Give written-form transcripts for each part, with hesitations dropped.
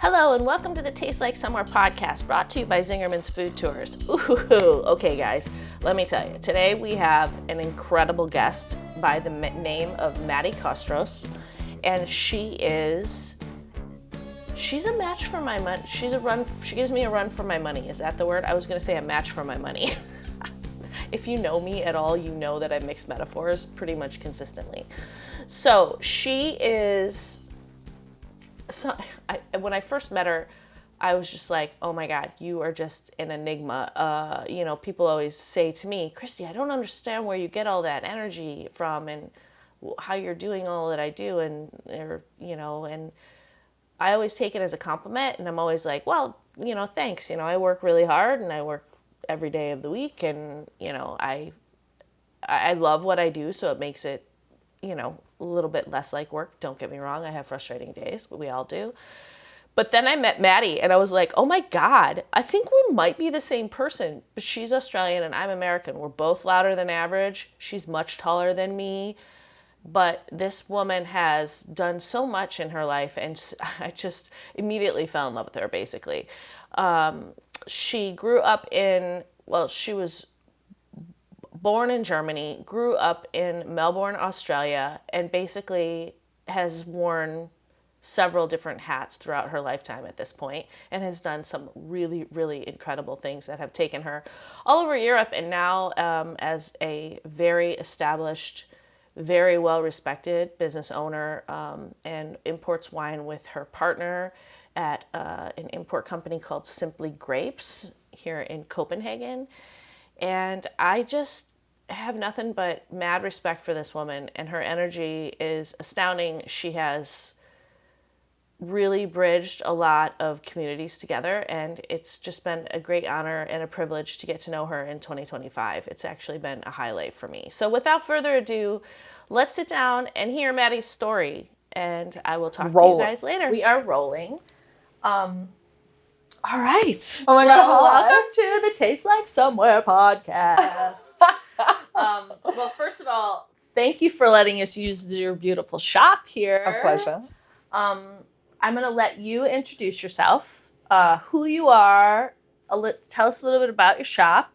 Hello and welcome to the Taste Like Somewhere podcast, brought to you by Zingerman's Food Tours. Ooh, okay guys, let me tell you. Today we have an incredible guest by the name of Maddy Kostros, and she's a match for my money. She gives me a run for my money. Is that the word? I was going to say a match for my money. If you know me at all, you know that I mix metaphors pretty much consistently. So she is... when I first met her, I was just like, oh my God, you are just an enigma. People always say to me, Christy, I don't understand where you get all that energy from and how you're doing all that I do. And I always take it as a compliment. And I'm always like, well, thanks. I work really hard and I work every day of the week. And, I love what I do. So it makes it, a little bit less like work. Don't get me wrong. I have frustrating days, but we all do. But then I met Maddy and I was like, oh my God, I think we might be the same person, but she's Australian and I'm American. We're both louder than average. She's much taller than me, but this woman has done so much in her life and I just immediately fell in love with her, basically. She grew up she was born in Germany, grew up in Melbourne, Australia, and basically has worn several different hats throughout her lifetime at this point and has done some really, really incredible things that have taken her all over Europe and now as a very established, very well-respected business owner and imports wine with her partner at an import company called Simply Grapes here in Copenhagen. And I just have nothing but mad respect for this woman, and her energy is astounding. She has really bridged a lot of communities together, and it's just been a great honor and a privilege to get to know her in 2025. It's actually been a highlight for me. So without further ado, let's sit down and hear Maddy's story, and I will talk to you guys later. We are rolling. All right. Oh my God. Welcome to the Taste Like Somewhere podcast. Well, first of all, thank you for letting us use your beautiful shop here. A pleasure. I'm going to let you introduce yourself, who you are, tell us a little bit about your shop,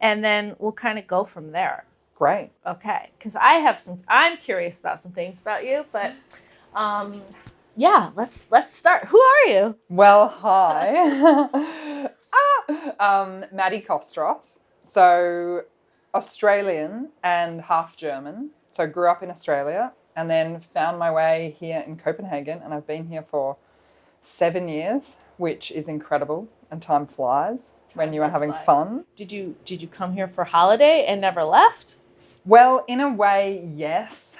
and then we'll kind of go from there. Great. Okay. Because I'm curious about some things about you, but... yeah, let's start. Who are you? Well, hi. Maddy Kostros. So Australian and half German. So grew up in Australia and then found my way here in Copenhagen, and I've been here for 7 years, which is incredible, and time flies when you are having fun. Did you come here for holiday and never left? Well, in a way, yes.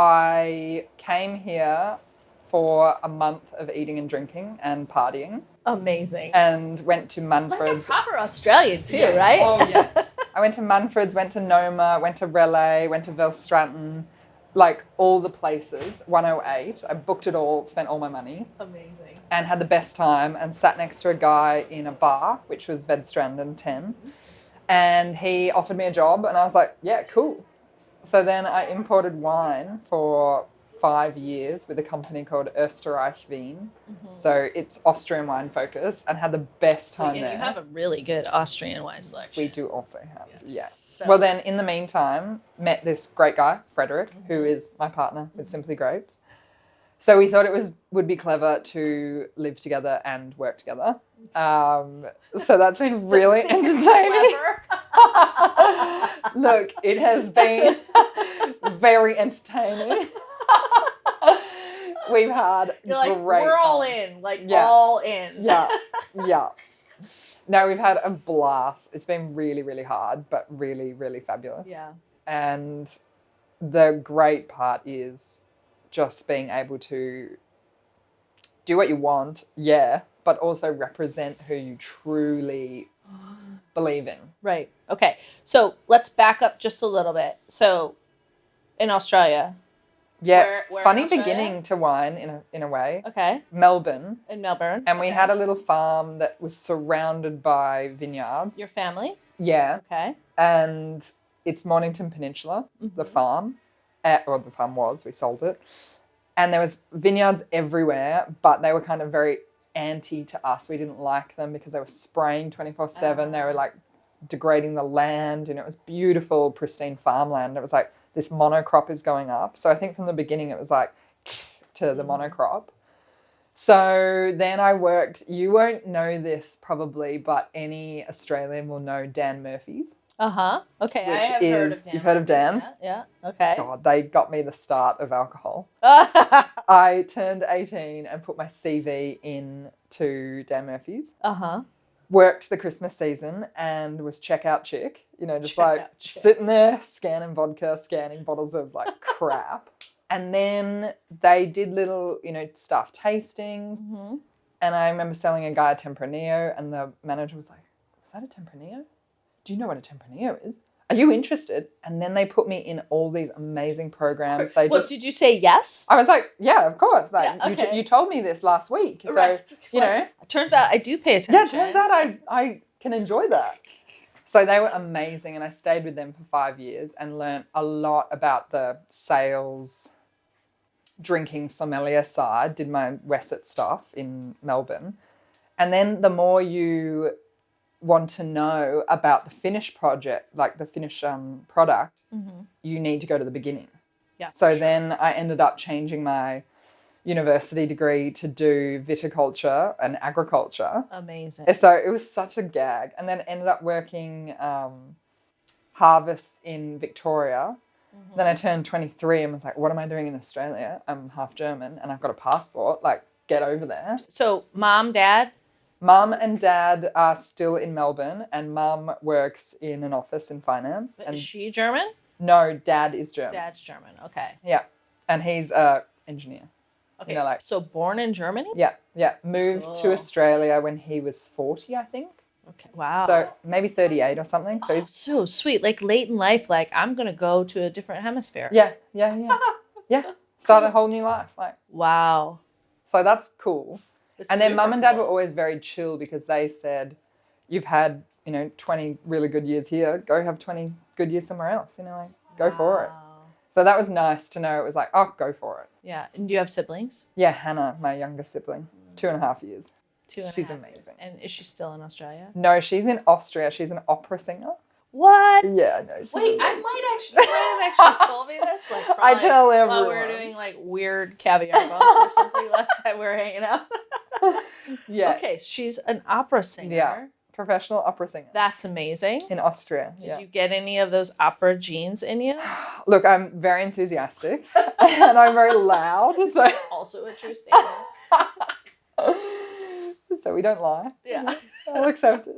I came here for a month of eating and drinking and partying. Amazing. And went to Munford's. Like a proper Australian too, right? Oh, yeah. I went to Munford's, went to Noma, went to Relay, went to Velstratton, like all the places, 108. I booked it all, spent all my money. Amazing. And had the best time and sat next to a guy in a bar, which was Vedstranden 10. And he offered me a job and I was like, yeah, cool. So then I imported wine for 5 years with a company called Österreich Wien. Mm-hmm. So it's Austrian wine focused, and had the best time there. You have a really good Austrian wine selection. We do also have, yes. yeah. So. Well, then in the meantime, met this great guy, Frederick, mm-hmm. who is my partner with Simply Grapes. So we thought it would be clever to live together and work together. So that's been really entertaining. Look, it has been very entertaining. We've had great we're fun. all in, all in. Yeah. No, we've had a blast. It's been really, really hard, but really, really fabulous. Yeah. And the great part is just being able to do what you want, but also represent who you truly believe in. Right. Okay. So let's back up just a little bit. So in Australia. Yeah. Where funny in Australia? Beginning to wine in a way. Okay. Melbourne. In Melbourne. And we had a little farm that was surrounded by vineyards. Your family? Yeah. Okay. And it's Mornington Peninsula, mm-hmm. the farm. Or the farm was, we sold it. And there was vineyards everywhere, but they were kind of very anti to us. We didn't like them because they were spraying 24/7. They were like degrading the land, and it was beautiful, pristine farmland. It was like this monocrop is going up. So I think from the beginning it was like to the monocrop. So then I worked, you won't know this probably, but any Australian will know Dan Murphy's. Okay, I Which have heard of Dan. You've heard of Dan's? Yeah. Okay. God, they got me the start of alcohol. I turned 18 and put my CV in to Dan Murphy's. Worked the Christmas season and was checkout chick. You know, just sitting there scanning vodka, scanning bottles of like crap. And then they did little, staff tastings. And I remember selling a guy a Tempranillo, and the manager was like, "Was that a Tempranillo? Do you know what a Tempranillo is? Are you interested?" And then they put me in all these amazing programs. Did you say yes? I was like, yeah, of course. Like, Yeah, okay. you told me this last week. So, Right. It turns out I do pay attention. Yeah, it turns out I can enjoy that. So they were amazing, and I stayed with them for 5 years and learnt a lot about the sales, drinking sommelier side, did my Wesset stuff in Melbourne. And then the more you want to know about the finished project, like the finished product, you need to go to the beginning. Yeah. So then I ended up changing my university degree to do viticulture and agriculture. Amazing. So it was such a gag. And then ended up working harvests in Victoria. Then I turned 23 and was like, what am I doing in Australia? I'm half German and I've got a passport. Like, get over there. So mom, dad? Mum and dad are still in Melbourne, and mum works in an office in finance. And Is she German? no, dad is German. Dad's German. Okay. Yeah. And he's an engineer. Okay. So born in Germany? Yeah. Moved to Australia when he was 40, I think. Okay. Wow. So maybe 38 or something. So he's so sweet. Like late in life, like I'm going to go to a different hemisphere. Yeah. Start a whole new life. Like, wow. So that's cool. It's and then mum and dad cool. were always very chill because they said, you've had, 20 really good years here. Go have 20 good years somewhere else. Go for it. So that was nice to know. It was like, oh, go for it. Yeah. And do you have siblings? Yeah, Hannah, my younger sibling, 2.5 years. She's amazing. Years. And is she still in Australia? No, she's in Austria. She's an opera singer. What? Yeah, no. Wait, you might have actually told me this. Like, I tell everyone. While we were doing like weird caviar bumps or something last time we were hanging out. Yeah. Okay, she's an opera singer. Yeah, professional opera singer. That's amazing. In Austria. Did you get any of those opera genes in you? Look, I'm very enthusiastic and I'm very loud. So. Also a true statement. So we don't lie. Yeah. I'll accept it.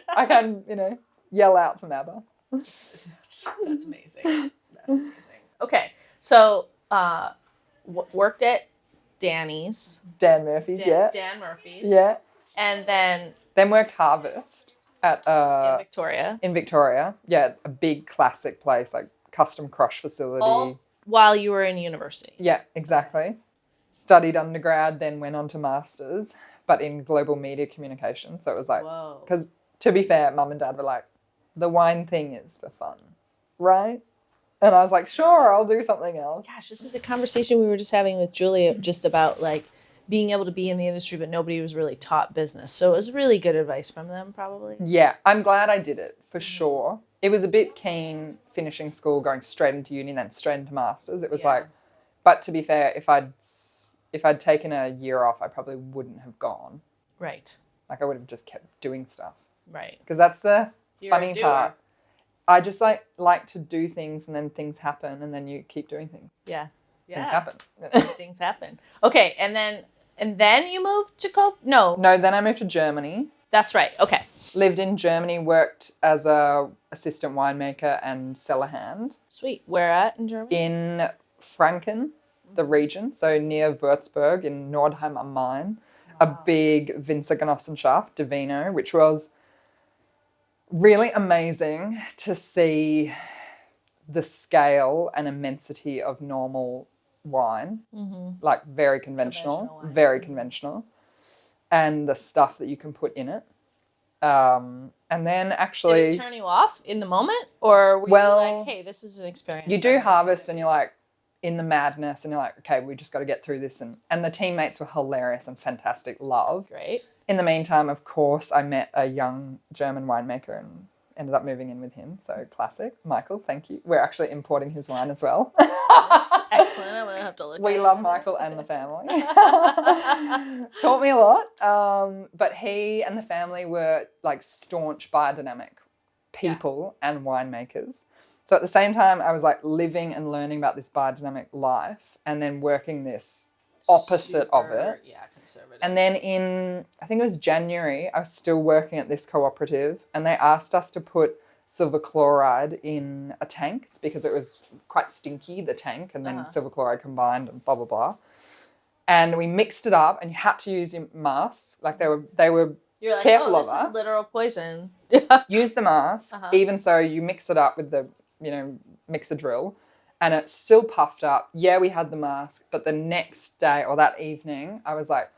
I can, yell out some ABBA. That's amazing. That's amazing. Okay, so worked at Danny's. Dan Murphy's, yeah. Dan Murphy's. Yeah. And then worked Harvest at in Victoria. In Victoria, yeah, a big classic place, like custom crush facility. All while you were in university. Yeah, exactly. Studied undergrad, then went on to masters, but in global media communication. So it was like, because to be fair, mum and dad were like, the wine thing is for fun, right? And I was like, sure, I'll do something else. Gosh, this is a conversation we were just having with Julia just about like being able to be in the industry, but nobody was really taught business. So it was really good advice from them, probably. Yeah, I'm glad I did it, for sure. It was a bit keen finishing school, going straight into uni, then straight into masters. It was like, but to be fair, if I'd taken a year off, I probably wouldn't have gone. Right. Like I would have just kept doing stuff. Right. Because that's the You're funny part. I just like to do things, and then things happen, and then you keep doing things. Yeah. Things happen. Things happen. Okay, and then you moved to No, then I moved to Germany. That's right. Okay. Lived in Germany, worked as a assistant winemaker and cellar hand. Sweet. Where at in Germany? In Franken, the region, so near Würzburg in Nordheim am Main. A big Winzergenossenschaft, Divino, which was really amazing to see the scale and immensity of normal wine. Like very conventional. Very conventional. And the stuff that you can put in it. And then actually... Did it turn you off in the moment? Or were you like, hey, this is an experience? You do harvest and you're like, in the madness, and you're like, okay, we just got to get through this. And the teammates were hilarious and fantastic. Love. Great. In the meantime, of course, I met a young German winemaker and ended up moving in with him. So classic. Michael, thank you. We're actually importing his wine as well. Excellent. I'm going to have to look We at love it. Michael and the family. Taught me a lot. But he and the family were like staunch biodynamic people and winemakers. So at the same time, I was like living and learning about this biodynamic life and then working this opposite of it. Yeah, conservative. And then in, I think it was January, I was still working at this cooperative and they asked us to put silver chloride in a tank because it was quite stinky, the tank, and then silver chloride combined and blah, blah, blah. And we mixed it up and you had to use your masks. Like they were You're like, careful oh, of this us. is literal poison. Use the mask. Even so, you mix it up with the, mixer drill and it's still puffed up. Yeah, we had the mask, but the next day or that evening, I was like,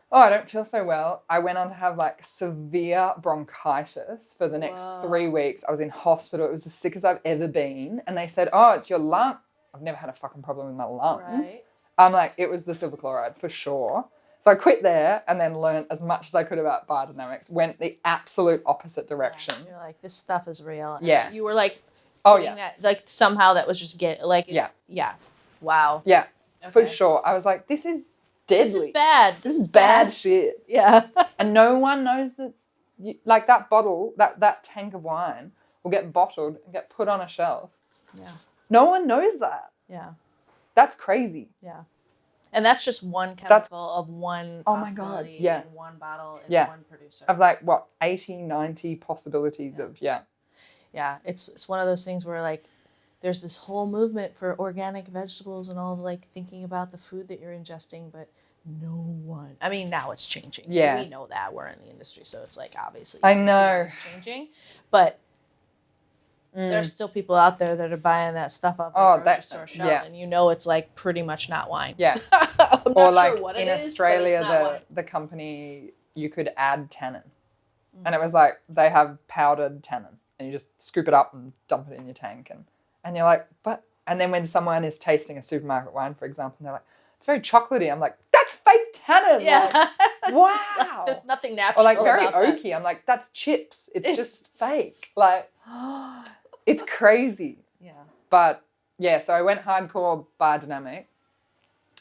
oh, I don't feel so well. I went on to have like severe bronchitis for the next 3 weeks. I was in hospital. It was as sick as I've ever been. And they said, oh, it's your lung. I've never had a fucking problem with my lungs. Right. I'm like, it was the silver chloride for sure. So I quit there and then learned as much as I could about biodynamics, went the absolute opposite direction. You're like, this stuff is real. And Yeah. you were like, oh yeah. that, like somehow that was just yeah. Yeah. Wow. Yeah, Okay. for sure. I was like, this is deadly. This is bad. This is bad shit. Yeah. And no one knows that, like that bottle, that tank of wine will get bottled and get put on a shelf. Yeah. No one knows that. Yeah. That's crazy. Yeah. And that's just one chemical of one possibility in one bottle in one producer. Of like, what, 80, 90 possibilities of, Yeah, it's one of those things where like there's this whole movement for organic vegetables and all like thinking about the food that you're ingesting, but no one. I mean, now it's changing. Yeah. We know that. We're in the industry, so it's like obviously I know it's changing. But there's still people out there that are buying that stuff off the grocery store shelf, and you know it's like pretty much not wine. Yeah. I'm or not like sure what in it is, Australia, but it's not wine. the company, you could add tannin. And it was like, they have powdered tannin and you just scoop it up and dump it in your tank. And you're like, but, and then when someone is tasting a supermarket wine, for example, and they're like, it's very chocolatey. I'm like, that's fake tannin. Yeah. Like, wow. There's nothing natural. Or like very about that. oaky. I'm like, that's chips. It's just fake. Like, it's crazy. Yeah. But yeah, so I went hardcore biodynamic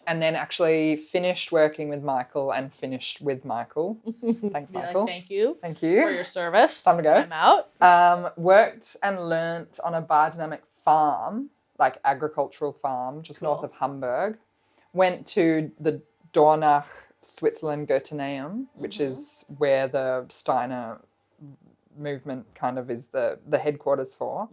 and then actually finished working with Michael and finished with Michael. Thanks, Michael. Like, thank you. Thank you. For your service. Time to go. I'm out. Worked and learnt on a biodynamic farm, like agricultural farm, just north of Hamburg. Went to the Dornach, Switzerland, Goetheneum, which is where the Steiner movement kind of is the headquarters for.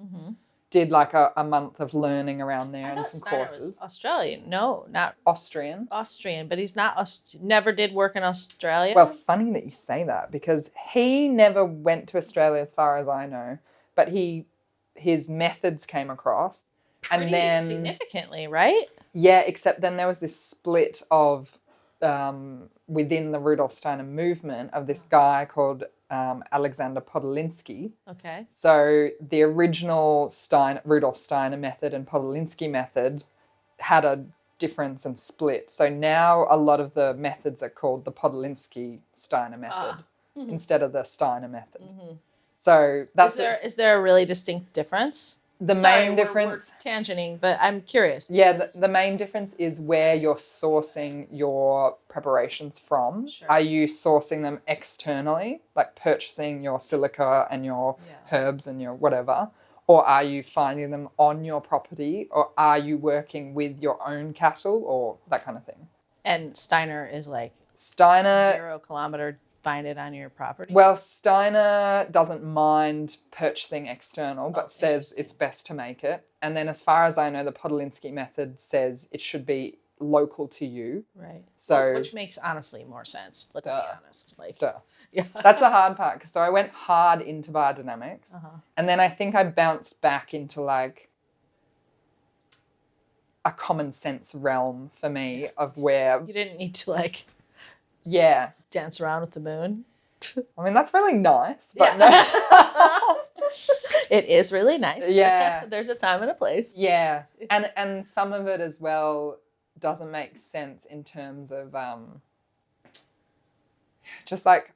Did like a month of learning around there and some Steiner courses. Was Australian. No, not Austrian, but he's not. Never did work in Australia. Well, funny that you say that because he never went to Australia as far as I know, but his methods came across. Pretty and then significantly, right? Yeah, except then there was this split of within the Rudolf Steiner movement of this guy called Alexander Podolinsky. Okay. So the original Rudolf Steiner method and Podolinsky method had a difference and split. So now a lot of the methods are called the Podolinsky Steiner method instead of the Steiner method. So that's Is there a really distinct difference? The main difference... We're tangenting, but I'm curious. Yeah, the main difference is where you're sourcing your preparations from. Sure. Are you sourcing them externally, like purchasing your silica and your herbs and your whatever? Or are you finding them on your property? Or are you working with your own cattle or that kind of thing? And Steiner is like 0 kilometer, find it on your property? Well, Steiner doesn't mind purchasing external, but says it's best to make it. And then as far as I know, the Podolinsky method says it should be local to you. Right. So, which makes honestly more sense. Let's be honest. Like, yeah. That's the hard part. So I went hard into biodynamics. And then I think I bounced back into like a common sense realm for me of where... You didn't need to like... Yeah. Dance around with the moon. I mean, that's really nice, but It is really nice. Yeah. There's a time and a place. Yeah. And some of it as well doesn't make sense in terms of just like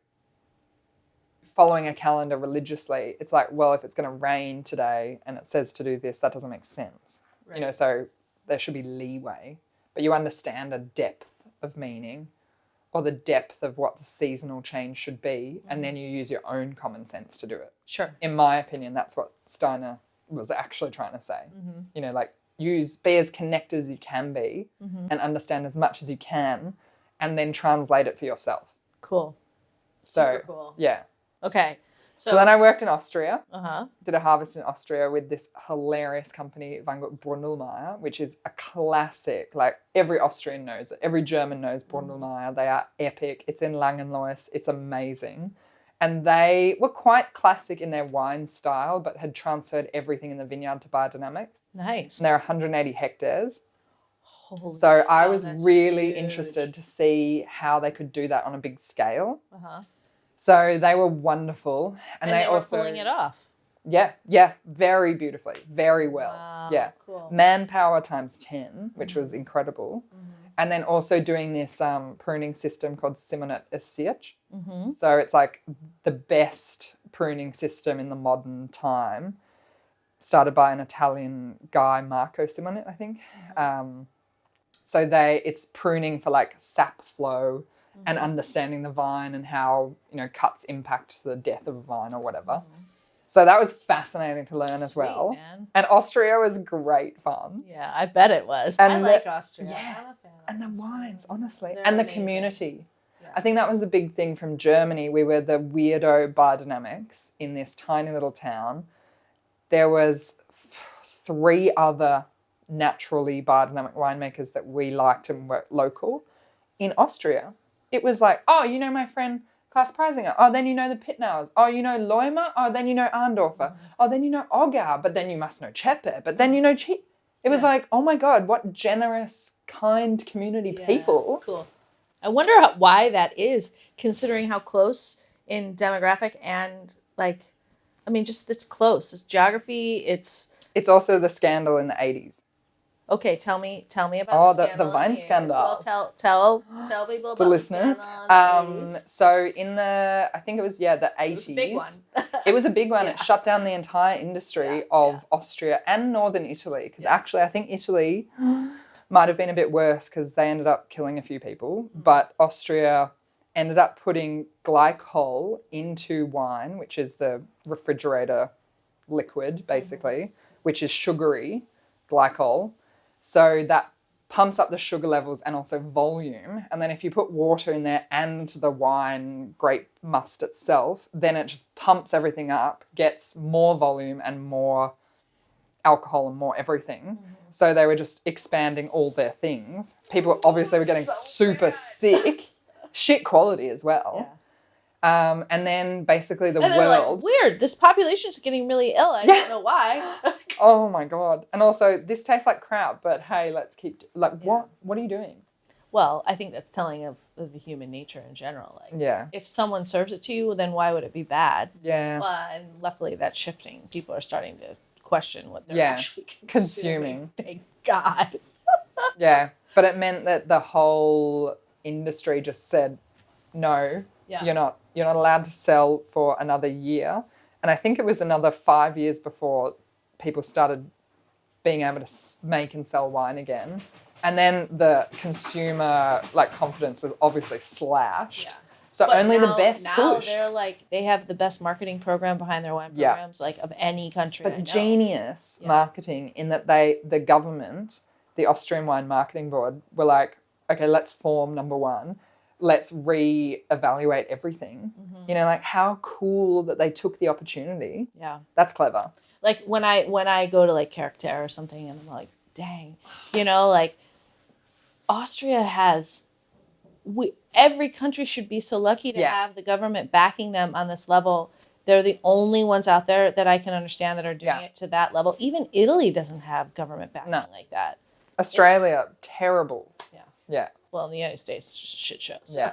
following a calendar religiously. It's like, well, if it's going to rain today and it says to do this, that doesn't make sense. Right. You know, so there should be leeway, but you understand a depth of meaning or the depth of what the seasonal change should be, and then you use your own common sense to do it. Sure. In my opinion, that's what Steiner was actually trying to say. You know, like be as connected as you can be and understand as much as you can, and then translate it for yourself. Cool. So, Super cool. Yeah. Okay. So then I worked in Austria, Uh-huh. did a harvest in Austria with this hilarious company, Weingut Brunelmeier, which is a classic. Like every Austrian knows it. Every German knows Brunelmeier. They are epic. It's in Langenlois. It's amazing. And they were quite classic in their wine style, but had transferred everything in the vineyard to biodynamics. Nice. And they're 180 hectares. Holy So I was that's really huge. interested to see how they could do that on a big scale. Uh-huh. So they were wonderful. And they were also pulling it off. Yeah, very beautifully, very well. Wow, yeah. cool. Manpower times 10, which was incredible. And then also doing this pruning system called Simonet Essierch. So it's like the best pruning system in the modern time, started by an Italian guy, Marco Simonet, I think. So it's pruning for like sap flow and understanding the vine and how, you know, cuts impact the death of a vine or whatever. So that was fascinating to learn as well. Man. And Austria was great fun. Yeah, I bet it was. And I like Austria. Yeah. I'm a fan of And the Austria. wines, honestly. They're and the amazing. community. Yeah. I think that was the big thing from Germany. We were the weirdo biodynamics in this tiny little town. There was 3 other naturally biodynamic winemakers that we liked and were local. In Austria, it was like, oh, you know my friend Klaus Preisinger. Oh, then you know the Pitnauers. Oh, you know Leumer. Oh, then you know Arndorfer. Oh, then you know Ogar. But then you must know Chepe. But then you know It was like, oh my God, what generous, kind community people. Cool. I wonder why that is, considering how close in demographic and like, I mean, just it's close. It's geography. It's also the scandal in the 80s. Okay, tell me about the wine scandal. Well, tell people about the listeners. So in I think it was the 80s. It was a big one. It was a big one. It shut down the entire industry of Austria and northern Italy, because actually I think Italy might have been a bit worse because they ended up killing a few people, but Austria ended up putting glycol into wine, which is the refrigerator liquid basically, which is sugary glycol. So that pumps up the sugar levels and also volume. And then if you put water in there and the wine grape must itself, then it just pumps everything up, gets more volume and more alcohol and more everything. So they were just expanding all their things. People obviously were getting super sick. Shit quality as well. And then basically the world... Like, weird, this population's getting really ill. I don't know why. Oh my God. And also, this tastes like crap, but hey, let's keep... what are you doing? Well, I think that's telling of the human nature in general. Like, if someone serves it to you, then why would it be bad? Yeah. Well, and luckily that's shifting. People are starting to question what they're actually consuming. Thank God. Yeah. But it meant that the whole industry just said, no, you're not allowed to sell for another year. And I think it was another 5 years before people started being able to make and sell wine again. And then the consumer confidence was obviously slashed. So but only the best push. They're they have the best marketing program behind their wine programs of any country. But genius marketing in that the government, the Austrian Wine Marketing Board, were like, okay, let's form number one. Let's re-evaluate everything. You know, how cool that they took the opportunity. Yeah. That's clever. Like when I go to Character or something and I'm like, dang, Austria has, every country should be so lucky to have the government backing them on this level. They're the only ones out there that I can understand that are doing it to that level. Even Italy doesn't have government backing like that. Australia, terrible. Yeah. Yeah. Well, in the United States, it's just a shit show. So.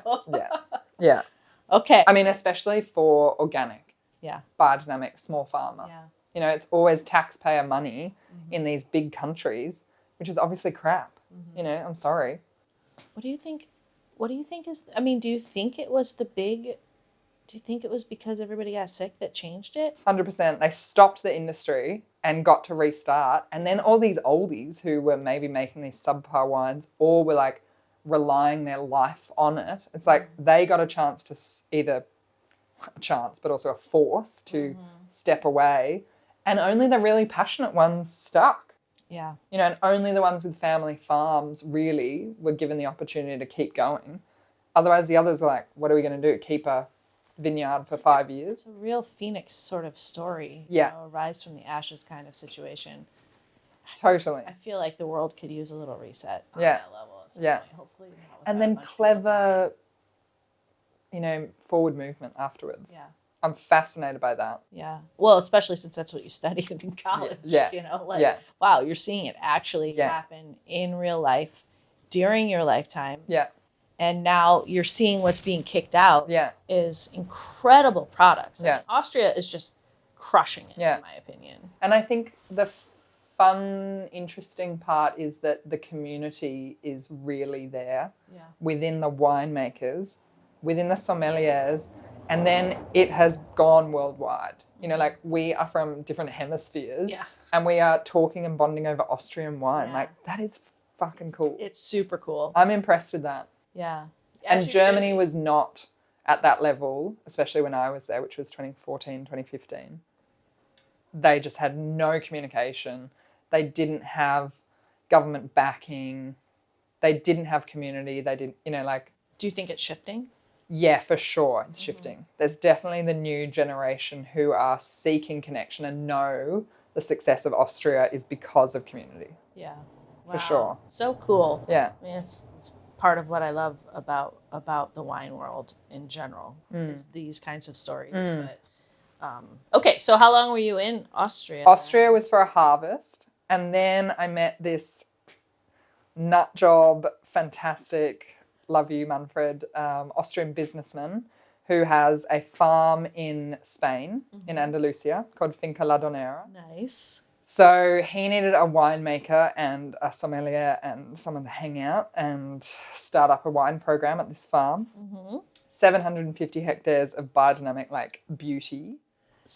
Yeah. Okay. I mean, especially for organic, Yeah. biodynamic, small farmer. Yeah. You know, it's always taxpayer money in these big countries, which is obviously crap. You know, I'm sorry. What do you think? What do you think is? I mean, do you think it was the big? Do you think it was because everybody got sick that changed it? 100%. They stopped the industry and got to restart. And then all these oldies who were maybe making these subpar wines all were like relying their life on it. It's like they got a chance to either a chance, but also a force to step away. And only the really passionate ones stuck. Yeah. You know, and only the ones with family farms really were given the opportunity to keep going. Otherwise, the others were like, what are we going to do? Keep a vineyard for 5 years? It's a real Phoenix sort of story. Yeah. You know, a rise from the ashes kind of situation. Totally. I feel like the world could use a little reset on Yeah. that level. at some Yeah. point, hopefully. not And without then a bunch of people dying. clever, you know, forward movement afterwards. Yeah. I'm fascinated by that. Yeah. Well, especially since that's what you studied in college. Yeah. You know, like, Yeah. wow, you're seeing it actually Yeah. happen in real life during your lifetime. Yeah. And now you're seeing what's being kicked out Yeah. is incredible products. I Yeah. mean, Austria is just crushing it, Yeah. in my opinion. And I think the fun, interesting part is that the community is really there Yeah. within the winemakers, within the sommeliers, and then it has gone worldwide. You know, like we are from different hemispheres Yeah. and we are talking and bonding over Austrian wine. Yeah. Like that is fucking cool. It's super cool. I'm impressed with that. Yeah. And As you Germany should be. was not at that level, especially when I was there, which was 2014, 2015. They just had no communication. They didn't have government backing. They didn't have community. They didn't, you know, like, Do you think it's shifting? yeah, for sure, it's shifting. There's definitely the new generation who are seeking connection and know the success of Austria is because of community. Yeah. For sure. So cool. Yeah. I mean, it's part of what I love about the wine world in general is these kinds of stories. But, okay, so how long were you in Austria? Austria was for a harvest. And then I met this nut job, fantastic, love you, Manfred, Austrian businessman who has a farm in Spain, in Andalusia, called Finca La Donera. Nice. So he needed a winemaker and a sommelier and someone to hang out and start up a wine program at this farm. 750 hectares of biodynamic, like, beauty.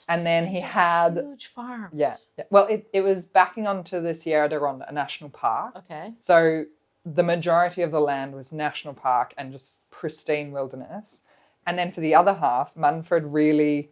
And then he These are had... huge farms. Yeah. Well, it was backing onto the Sierra de Ronda, a national park. Okay. So the majority of the land was national park and just pristine wilderness. And then for the other half, Manfred really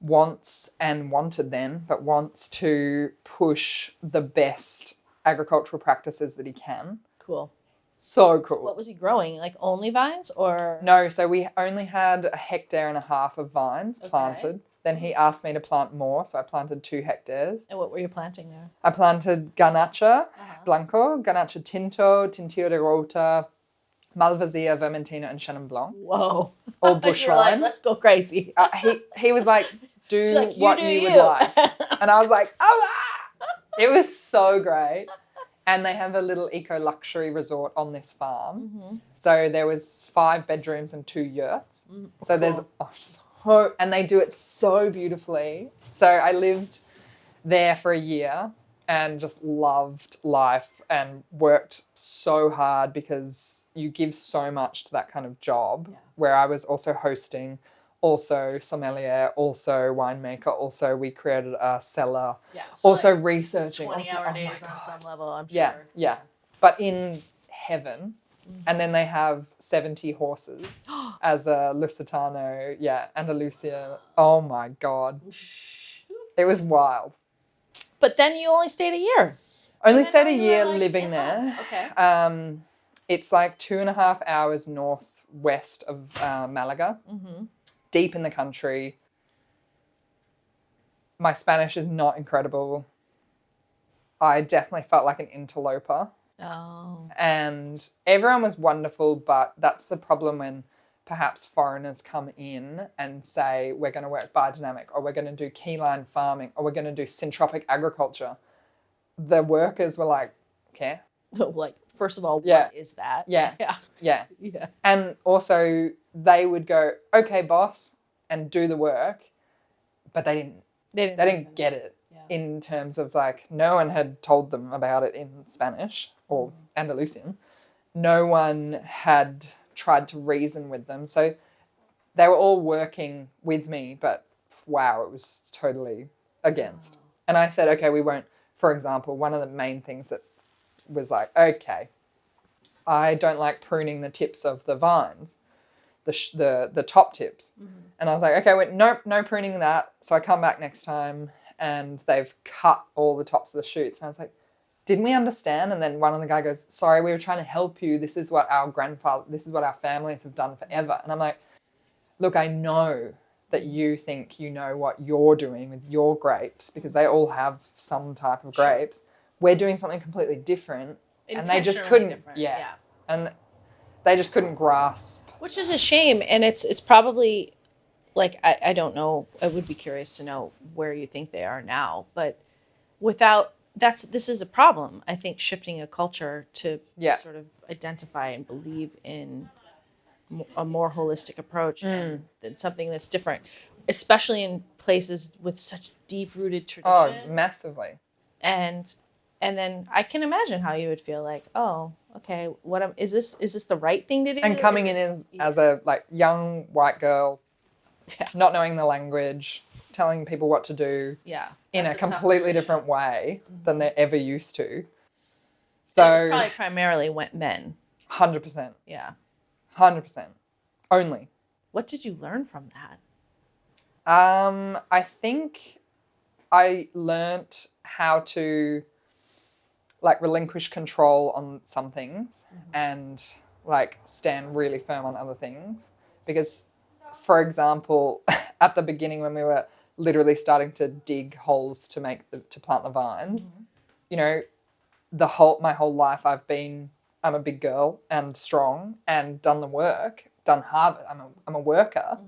wants to push the best agricultural practices that he can. Cool. So cool. What was he growing? Like only vines or? No, so we only had 1.5 hectares of vines planted. Then he asked me to plant more, so I planted 2 hectares. And what were you planting there? I planted Garnacha Blanco, Garnacha Tinto, Tintillo de Rota, Malvasia, Vermentino, and Chenin Blanc. Whoa. All bush You're like, wine. let's go crazy. He was like, do It's like, what do you would like. And I was like, oh, ah! It was so great. And they have a little eco-luxury resort on this farm. So there was 5 bedrooms and 2 yurts. So there's... and they do it so beautifully. So I lived there for a year and just loved life and worked so hard because you give so much to that kind of job where I was also hosting, also sommelier, also winemaker, also we created a cellar, So also like researching. 20-hour days my on God. some level, I'm sure. Yeah. But in heaven. And then they have 70 horses as a Lusitano, Andalusia. Oh my God. It was wild. But then you only stayed a year. Only stayed a you were year like, living yeah, there. okay. It's like 2.5 hours northwest of Malaga, deep in the country. My Spanish is not incredible. I definitely felt like an interloper. Oh. And everyone was wonderful, but that's the problem when perhaps foreigners come in and say, we're going to work biodynamic, or we're going to do keyline farming, or we're going to do syntropic agriculture. The workers were like, okay. Like, first of all, Yeah. what is that? Yeah. Yeah. Yeah. Yeah. And also they would go, okay, boss, and do the work, but they didn't get it in terms of like, no one had told them about it in Spanish or Andalusian. No one had tried to reason with them. So they were all working with me, but wow, it was totally against. And I said, okay, we won't. For example, one of the main things that was like, okay, I don't like pruning the tips of the vines, the top tips. And I was like, okay, wait, nope, no pruning that. So I come back next time and they've cut all the tops of the shoots. And I was like, didn't we understand? And then one of the guy goes, sorry, we were trying to help you. This is what this is what our families have done forever. And I'm like, look, I know that you think you know what you're doing with your grapes because they all have some type of grapes. We're doing something completely different. And they just couldn't, and they just couldn't grasp. Which is a shame. And it's probably, like, I don't know. I would be curious to know where you think they are now. But this is a problem. I think shifting a culture to sort of identify and believe in a more holistic approach than something that's different, especially in places with such deep-rooted tradition. Oh, massively. And then I can imagine how you would feel like, oh, okay, is this the right thing to do? And coming in as a like young white girl, not knowing the language, telling people what to do in a completely different way than they're ever used to. So it's probably primarily men. 100%. Yeah. 100%. Only. What did you learn from that? I think I learnt how to like relinquish control on some things and like stand really firm on other things. Because, for example, at the beginning when we were literally starting to dig holes to plant the vines, you know, my whole life I'm a big girl and strong and done the work, done hard. I'm a worker.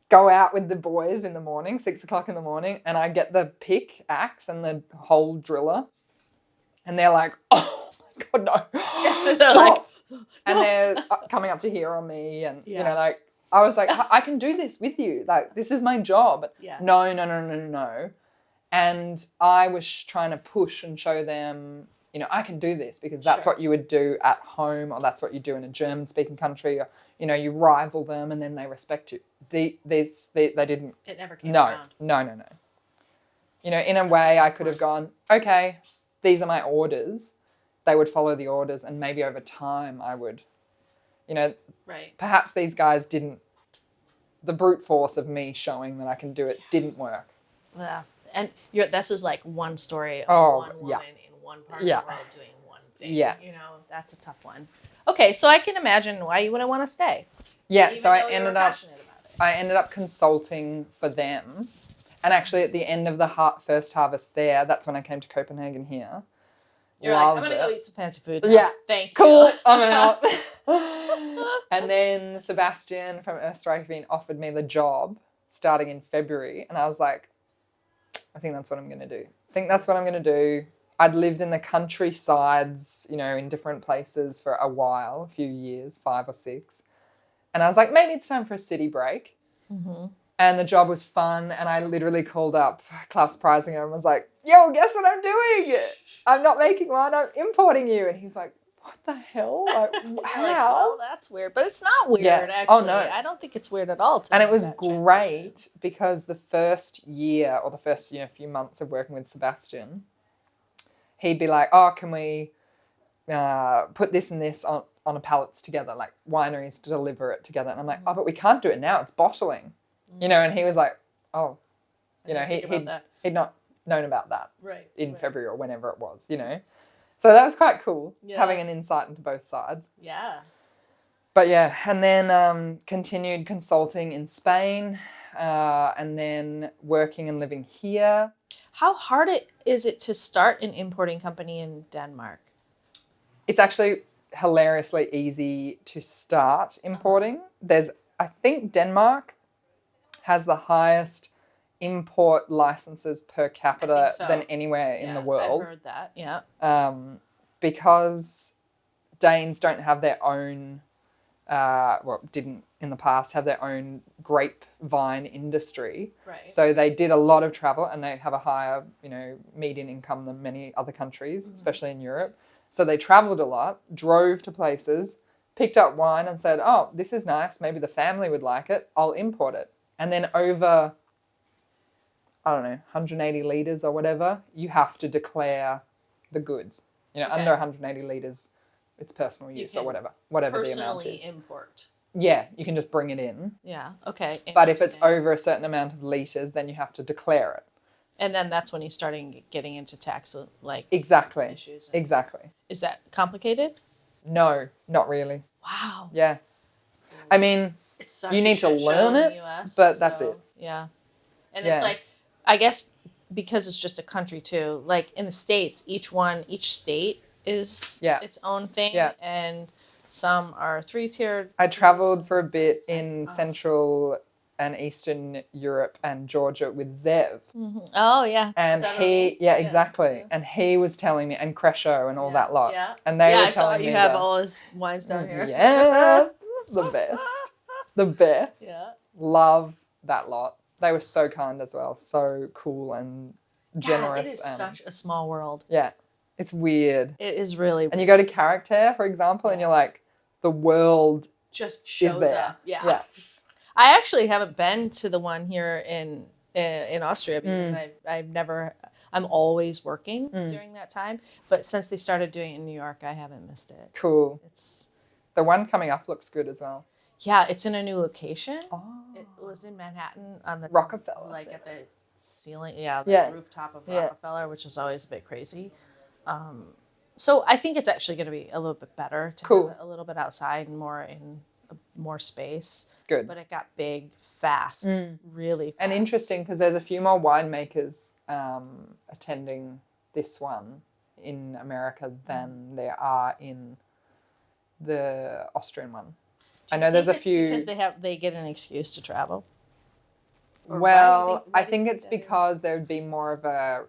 Go out with the boys in the morning, 6 o'clock in the morning, and I get the pickaxe and the hole driller. And they're like, oh my God, no. They're like, no. And they're coming up to here on me. And, you know, like, I was like, I can do this with you. Like, this is my job. No. And I was trying to push and show them, you know, I can do this because that's what you would do at home, or that's what you do in a German-speaking country. Or, you know, you rival them and then they respect you. They didn't. It never came around. No. You know, in a way I could have gone, okay, these are my orders. They would follow the orders, and maybe over time I would, you know, perhaps these guys didn't, the brute force of me showing that I can do it didn't work. Yeah. And this is like one story of one woman in one part of the world doing one thing. Yeah. You know, that's a tough one. Okay, so I can imagine why you wouldn't want to stay. Yeah, so I ended up consulting for them. And actually at the end of the first harvest there, that's when I came to Copenhagen here. You're like, I'm going to go eat some fancy food now. Yeah. Thank you. Cool, I'm out. And then Sebastian from Österreich offered me the job starting in February. And I was like, I think that's what I'm going to do. I'd lived in the countrysides, you know, in different places for a while, a few years, 5 or 6. And I was like, maybe it's time for a city break. And the job was fun. And I literally called up Klaus Preisinger and was like, yo, guess what I'm doing? I'm not making wine, I'm importing you. And he's like, what the hell? Like, how? Like, well, that's weird. But it's not weird, actually. Oh, no. I don't think it's weird at all. And it was great because the first year or the first few months of working with Sebastian, he'd be like, oh, can we put this and this on a pallets together, like wineries to deliver it together. And I'm like, oh, but we can't do it now. It's bottling. You know, and he was like, oh, you know, he'd not known about that in February or whenever it was, you know. So that was quite cool, having an insight into both sides. Yeah. But yeah, and then continued consulting in Spain and then working and living here. How hard is it to start an importing company in Denmark? It's actually hilariously easy to start importing. I think Denmark has the highest import licenses per capita than anywhere in the world. I've heard that, yeah. because Danes don't have their own, didn't in the past have their own grapevine industry. Right. So they did a lot of travel, and they have a higher, median income than many other countries, especially in Europe. So they traveled a lot, drove to places, picked up wine and said, oh, this is nice. Maybe the family would like it. I'll import it. And then over, I don't know, 180 litres or whatever, you have to declare the goods. Under 180 litres, it's personal use or whatever the amount is. Personally import. Yeah, you can just bring it in. Yeah, okay. But if it's over a certain amount of litres, then you have to declare it. And then that's when you start getting into tax exactly issues. Exactly. Is that complicated? No, not really. Wow. Yeah. I mean, it's such you need to learn it, but that's it. Yeah. And it's like, I guess because it's just a country too, like in the States, each state is its own thing. Yeah. And some are 3-tiered. I traveled for a bit in Central and Eastern Europe and Georgia with Zev. Mm-hmm. Oh, yeah. And exactly. Yeah. And he was telling me, and Crescio and all that lot. Yeah. And they were telling me you have all his wines down here. Yeah. The best. The best. Yeah. Love that lot. They were so kind as well. So cool and generous. It is such a small world. Yeah. It's weird. It is really weird. And you go to Character, for example, and you're like, the world just shows up. Yeah. I actually haven't been to the one here in Austria because I'm always working during that time. But since they started doing it in New York, I haven't missed it. Cool. The one coming up looks good as well. Yeah, it's in a new location. Oh. It was in Manhattan on the Rockefeller. Like at the ceiling, the rooftop of Rockefeller, which was always a bit crazy. So I think it's actually going to be a little bit better to have it a little bit outside and more space. Good. But it got big fast, really fast. And interesting because there's a few more winemakers attending this one in America than there are in the Austrian one. I know there's a few because they get an excuse to travel. Well, I think it's because there would be more of a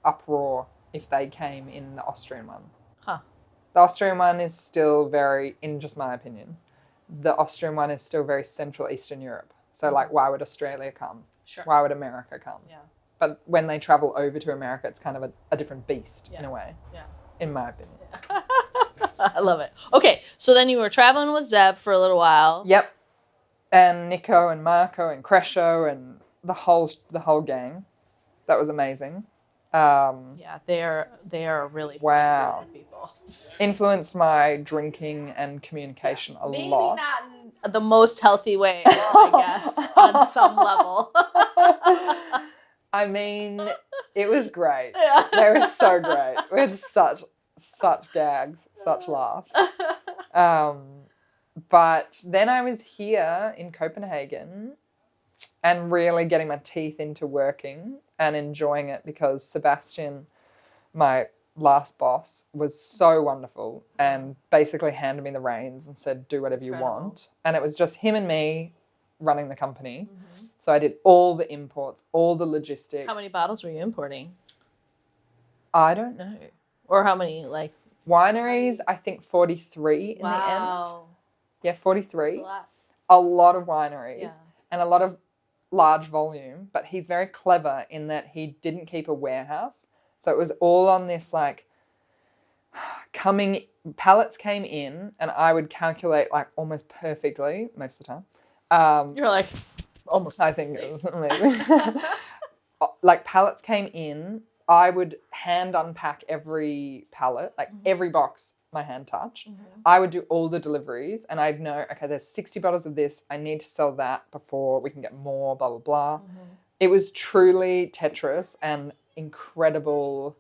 uproar if they came in the Austrian one. Huh. The Austrian one is still very, in just my opinion, the Austrian one is still very Central Eastern Europe. So like, why would Australia come? Sure. Why would America come? Yeah. But when they travel over to America, it's kind of a different beast in a way. Yeah. In my opinion. Yeah. I love it. Okay, so then you were traveling with Zeb for a little while. Yep. And Nico and Marco and Crescio and the whole gang. That was amazing. Yeah, they are really wow people. Influenced my drinking and communication a lot. Maybe not in the most healthy way, I guess, on some level. I mean, it was great. Yeah. They were so great. We had such gags, such laughs. But then I was here in Copenhagen and really getting my teeth into working and enjoying it because Sebastian, my last boss, was so wonderful and basically handed me the reins and said, do whatever you want. And it was just him and me running the company. Mm-hmm. So I did all the imports, all the logistics. How many bottles were you importing? I don't know. Or how many, wineries, I think 43 in the end. Yeah, 43. That's a lot. A lot of wineries and a lot of large volume, but he's very clever in that he didn't keep a warehouse. So it was all on this pallets came in and I would calculate almost perfectly most of the time. You're almost. I think it was amazing. Pallets came in, I would hand unpack every pallet, every box my hand touched. Mm-hmm. I would do all the deliveries and I'd know, okay, there's 60 bottles of this. I need to sell that before we can get more, blah, blah, blah. Mm-hmm. It was truly Tetris and incredible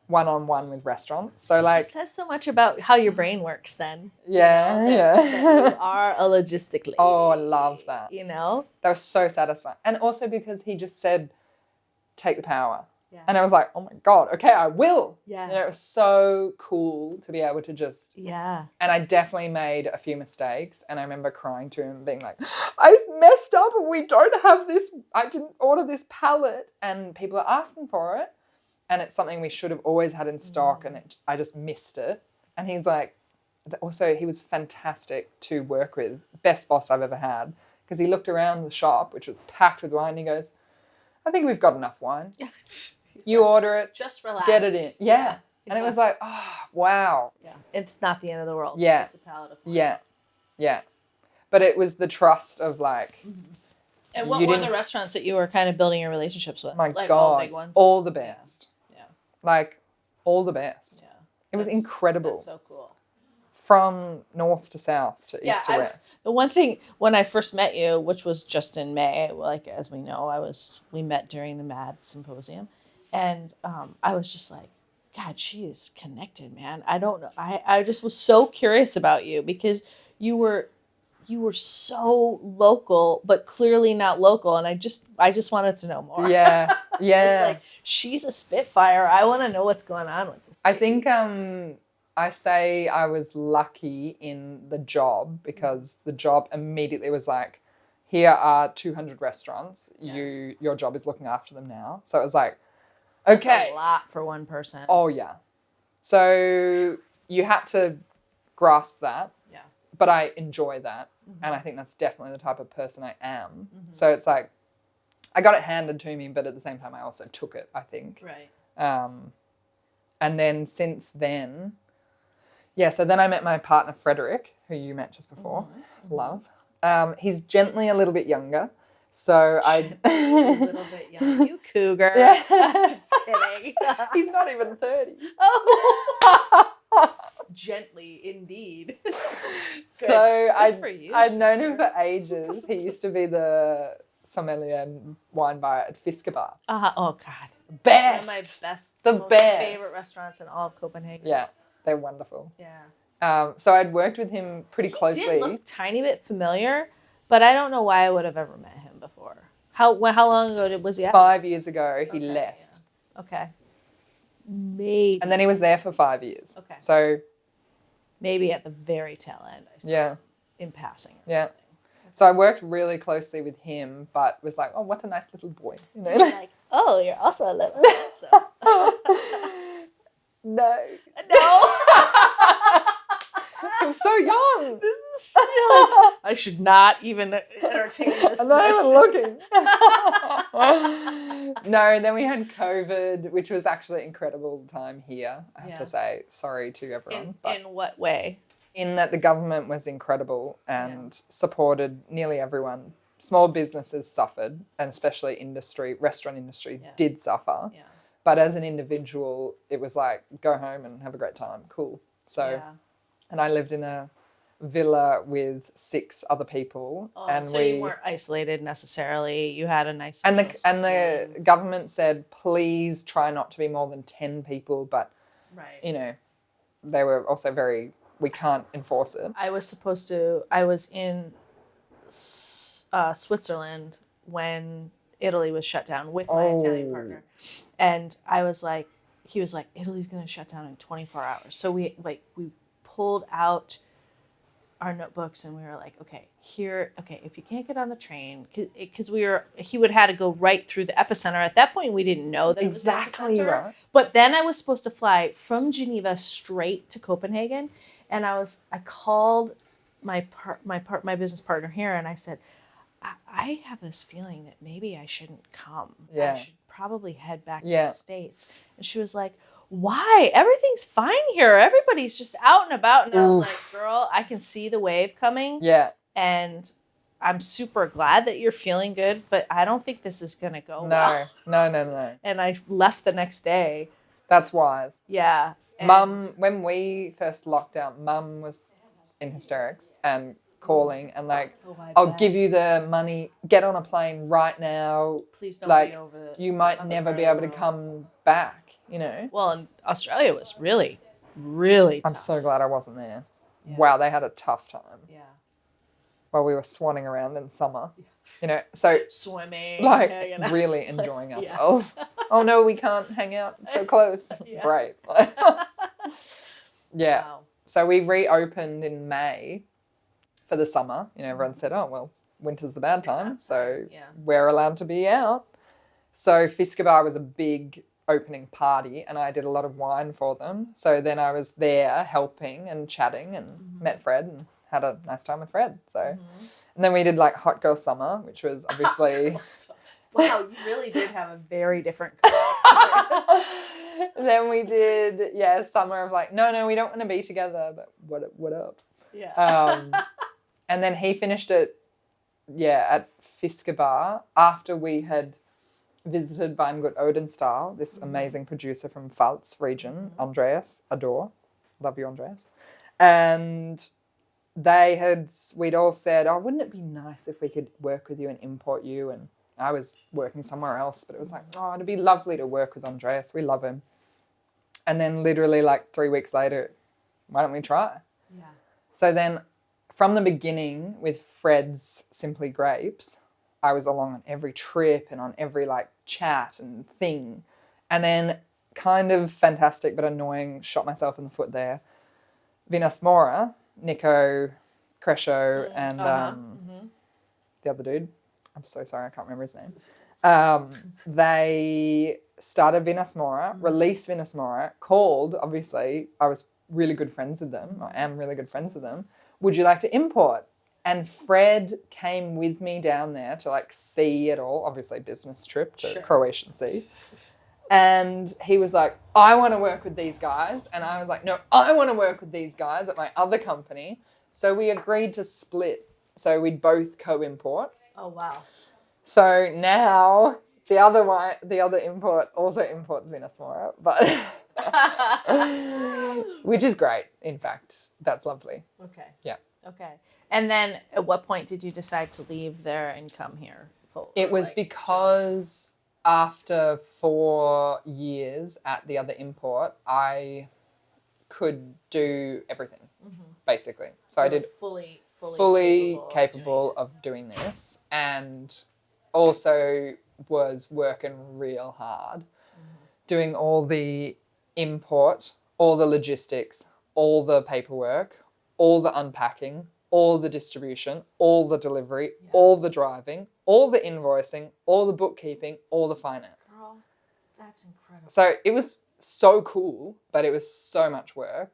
one-on-one with restaurants. So it says so much about how your brain works then. Yeah, that you are a logistic lady. Oh, I love that. That was so satisfying. And also because he just said, take the power. Yeah. And I was like, oh my God, okay, I will. Yeah. It was so cool to be able to just. Yeah. And I definitely made a few mistakes. And I remember crying to him being like, I messed up and we don't have this. I didn't order this pallet. And people are asking for it. and it's something we should have always had in stock, and I just missed it. And he's like, also, he was fantastic to work with, best boss I've ever had, because he looked around the shop, which was packed with wine, and he goes, I think we've got enough wine. Yeah. You order it. Just relax. Get it in. Yeah. And it was like, oh, wow. Yeah. It's not the end of the world. Yeah. It's a pallet of wine. Yeah. Yeah. But it was the trust of like... And what were the restaurants that you were kind of building your relationships with? My like God. All big ones? All the best. Yeah. Like, all the best. Yeah. It was incredible. That's so cool. From north to south to east to west. The one thing, when I first met you, which was just in May, like, as we know, we met during the MAD symposium. And I was just like, God, she is connected, man. I don't know. I just was so curious about you because you were so local, but clearly not local. And I just wanted to know more. Yeah. Yeah. It's like, she's a Spitfire. I want to know what's going on with this. I think I say I was lucky in the job because the job immediately was like, here are 200 restaurants. Yeah. Your job is looking after them now. So it was like, okay. That's a lot for one person. Oh, yeah. So you had to grasp that. Yeah. But I enjoy that. Mm-hmm. And I think that's definitely the type of person I am. Mm-hmm. So it's like, I got it handed to me, but at the same time, I also took it, I think. Right. And then since then, so then I met my partner, Frederick, who you met just before. Mm-hmm. Love. He's gently a little bit younger. So a little bit young. You cougar. Yeah. Just kidding. He's not even 30. Oh. Gently, indeed. So Good I'd known him for ages. He used to be the sommelier and wine buyer at Fisker Bar. Oh, God. Best. One of my best, most favorite restaurants in all of Copenhagen. Yeah, they're wonderful. Yeah. So I'd worked with him pretty closely. He did look a tiny bit familiar, but I don't know why I would have ever met him before. How long ago was he at? 5 years ago, he left. Yeah. Okay. Maybe. And then he was there for 5 years. Okay. So maybe at the very tail end, I saw him in passing. Yeah. So I worked really closely with him, but was like, oh, what a nice little boy. You know? Like, oh, you're also a little handsome. No. I'm so young. This is still... I should not even entertain this. I'm not even looking. No, then we had COVID, which was actually an incredible time here, I have to say. Sorry to everyone. In what way? In that the government was incredible and supported nearly everyone. Small businesses suffered, and especially restaurant industry did suffer. Yeah. But as an individual, it was like, go home and have a great time. Cool. So, and I lived in a villa with 6 other people. Oh, and so you weren't isolated necessarily. You had a nice... And the government said, please try not to be more than 10 people. But, you know, they were also we can't enforce it. I was in Switzerland when Italy was shut down with my Italian partner. And I was like, he was like, Italy's going to shut down in 24 hours. So we pulled out our notebooks and we were like, okay, if you can't get on the train, because he would have to go right through the epicenter. At that point, we didn't know that exactly it was the epicenter. Right. But then I was supposed to fly from Geneva straight to Copenhagen. And I called my business partner here and I said, I have this feeling that maybe I shouldn't come. Yeah. I should probably head back to the States. And she was like, why? Everything's fine here. Everybody's just out and about. And I was like, girl, I can see the wave coming. Yeah. And I'm super glad that you're feeling good, but I don't think this is going to go well. No. And I left the next day. That's wise. Yeah. Mum, when we first locked down, Mum was in hysterics and calling and like, I'll give you the money, get on a plane right now. Please don't like, be over you might never be able to come back, you know. Well, and Australia was really, really tough. I'm so glad I wasn't there. Yeah. Wow, they had a tough time. Yeah. While we were swanning around in summer. You know, so swimming. Like really enjoying ourselves. Oh no, we can't hang out so close. Great. Wow. So we reopened in May for the summer. You know, everyone said, oh, well, winter's the bad time. So we're allowed to be out. So Fisker Bar was a big opening party, and I did a lot of wine for them. So then I was there helping and chatting and met Fred and had a nice time with Fred. So, and then we did like Hot Girl Summer, which was obviously... Wow, you really did have a very different career experience. Then we did, summer of like, no, we don't want to be together, but what up? Yeah. And then he finished it, at Fisker Bar after we had visited Weingut Odenstahl, this amazing producer from Pfalz region, Andreas, adore, love you, Andreas. And we'd all said, oh, wouldn't it be nice if we could work with you and import you? And I was working somewhere else, but it was like, oh, it'd be lovely to work with Andreas. We love him. And then literally like 3 weeks later, why don't we try? Yeah. So then from the beginning with Fred's Simply Grapes, I was along on every trip and on every like chat and thing. And then kind of fantastic but annoying, shot myself in the foot there. Vinas Mora, Nico, Crescio, and the other dude. I'm so sorry, I can't remember his name. They started Vinas Mora, released Vinas Mora, called, obviously, I was really good friends with them, I am really good friends with them, would you like to import? And Fred came with me down there to like see it all, obviously business trip to Croatian Sea. And he was like, I want to work with these guys. And I was like, no, I want to work with these guys at my other company. So we agreed to split. So we'd both co-import. Oh, wow. So now the other import also imports Vinas Mora, but which is great. In fact, that's lovely. Okay. Yeah. Okay. And then at what point did you decide to leave there and come here? It was because after 4 years at the other import, I could do everything, basically. So I did fully capable of doing this, and also was working real hard, doing all the import, all the logistics, all the paperwork, all the unpacking, all the distribution, all the delivery, all the driving, all the invoicing, all the bookkeeping, all the finance. Girl, that's incredible. So it was so cool, but it was so much work.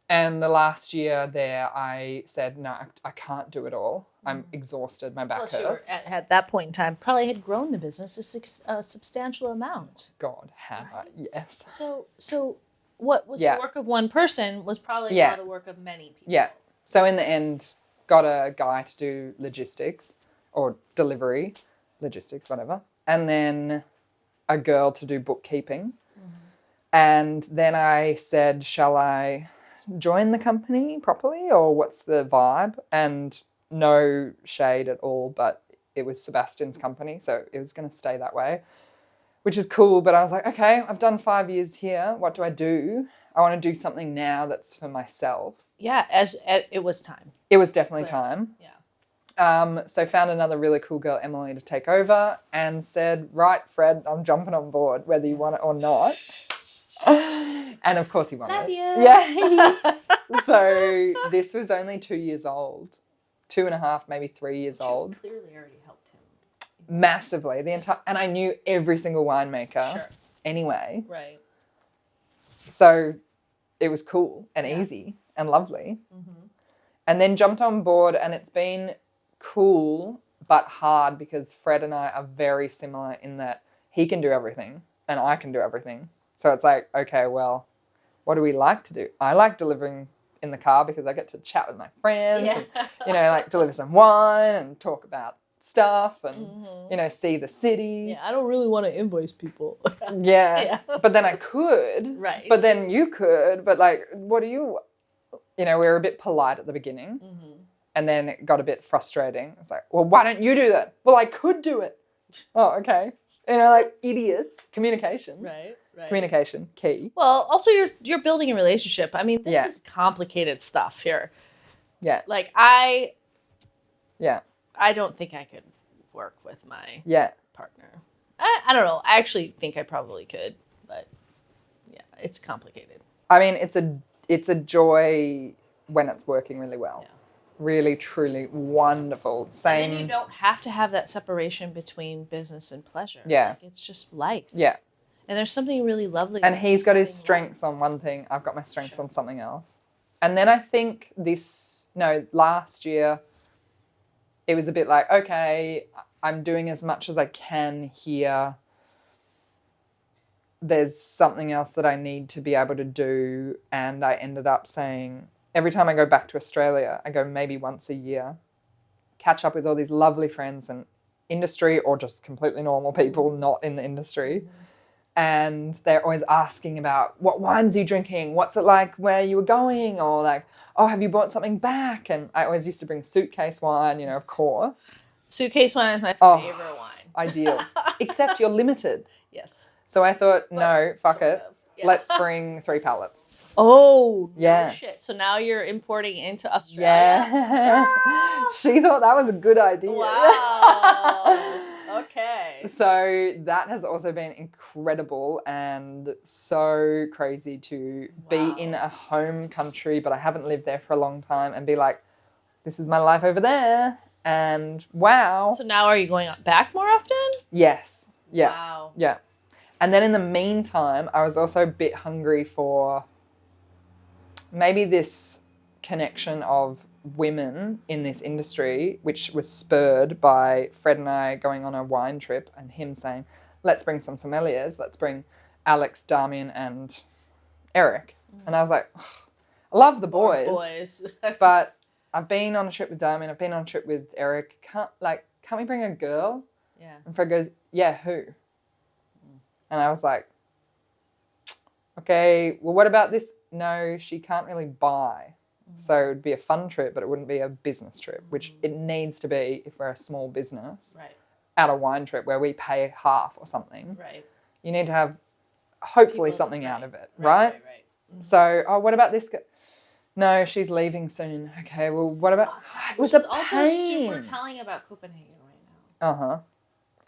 And the last year there, I said, no, I can't do it all. I'm exhausted. My back hurts. At that point in time, probably had grown the business a substantial amount. God, had I? Yes. So what was the work of one person was probably now the work of many people. Yeah. So in the end, got a guy to do logistics or delivery, logistics, whatever. And then a girl to do bookkeeping. And then I said, shall I join the company properly, or what's the vibe? And no shade at all, but it was Sebastian's company, so it was going to stay that way, which is cool. But I was like, okay, I've done 5 years here. What do? I want to do something now that's for myself. Yeah, it was time. It was definitely time. Yeah. So found another really cool girl, Emily, to take over, and said, right, Fred, I'm jumping on board, whether you want it or not. And of course he wanted Love it. you. Yeah. So this was only 2 years old, 2.5, maybe 3 years old. Clearly already helped him. Massively. And I knew every single winemaker anyway. Right. So it was cool and easy and lovely. And then jumped on board, and it's been cool but hard because Fred and I are very similar in that he can do everything and I can do everything. So it's like, okay, well, what do we like to do? I like delivering in the car because I get to chat with my friends and, like deliver some wine and talk about stuff and, see the city. Yeah, I don't really want to invoice people. Yeah. But then I could. Right. But then you could. But like, what do you... we were a bit polite at the beginning. And then it got a bit frustrating. It's like, well, why don't you do that? Well, I could do it. Oh, okay. Like idiots. Communication. Right. Communication, key. Well, also you're building a relationship. I mean, this is complicated stuff here. Yeah. Like I don't think I could work with my partner. I don't know. I actually think I probably could, but yeah, it's complicated. I mean, it's a joy when it's working really well. Yeah. Really, truly wonderful. Same. And you don't have to have that separation between business and pleasure. Yeah. Like, it's just life. Yeah. And there's something really lovely. And about he's got his having strengths on one thing. I've got my strengths Sure. on something else. And then I think last year, it was a bit like, okay, I'm doing as much as I can here. There's something else that I need to be able to do. And I ended up saying, every time I go back to Australia, I go maybe once a year, catch up with all these lovely friends and industry or just completely normal people not in the industry. And they're always asking about what wines are you drinking? What's it like where you were going? Or like, oh, have you bought something back? And I always used to bring suitcase wine, of course. Suitcase wine is my Oh, favorite wine. Ideal. Except you're limited. Yes. So I thought, no, fuck sort it. of, yeah. Let's bring 3 pallets. Oh, Yeah. no shit. So now you're importing into Australia? Yeah. She thought that was a good idea. Wow. Okay. So that has also been incredible and so crazy to be in a home country, but I haven't lived there for a long time, and be like, this is my life over there. And wow. So now are you going back more often? Yes. Yeah. Wow. Yeah. And then in the meantime, I was also a bit hungry for maybe this connection of women in this industry, which was spurred by Fred and I going on a wine trip and him saying, let's bring some sommeliers, let's bring Alex, Damien and Eric. And I was like, I love the boys. But I've been on a trip with Damien, I've been on a trip with Eric. Can't we bring a girl? Yeah. And Fred goes, yeah, who? And I was like, okay, well, what about this? No, she can't really buy. So it would be a fun trip, but it wouldn't be a business trip, which it needs to be if we're a small business. Right. At a wine trip where we pay half or something. Right. You need to have hopefully something out of it, right? Mm-hmm. So, what about this? No, she's leaving soon. Okay, well, what about... it was Which a is pain. also super telling about Copenhagen right now. Uh-huh.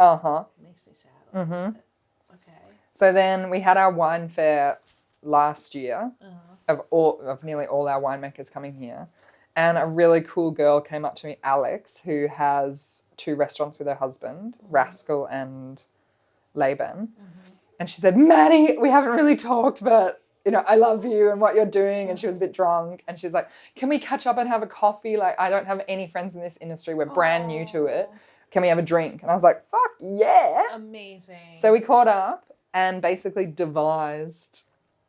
Uh-huh. It makes me sad. Mm-hmm. Okay. So then we had our wine fair last year of nearly all our winemakers coming here. And a really cool girl came up to me, Alex, who has 2 restaurants with her husband, Rascal and Laban. And she said, Maddy, we haven't really talked, but, I love you and what you're doing. And she was a bit drunk. And she's like, can we catch up and have a coffee? Like, I don't have any friends in this industry. We're brand new to it. Can we have a drink? And I was like, fuck yeah. Amazing. So we caught up and basically devised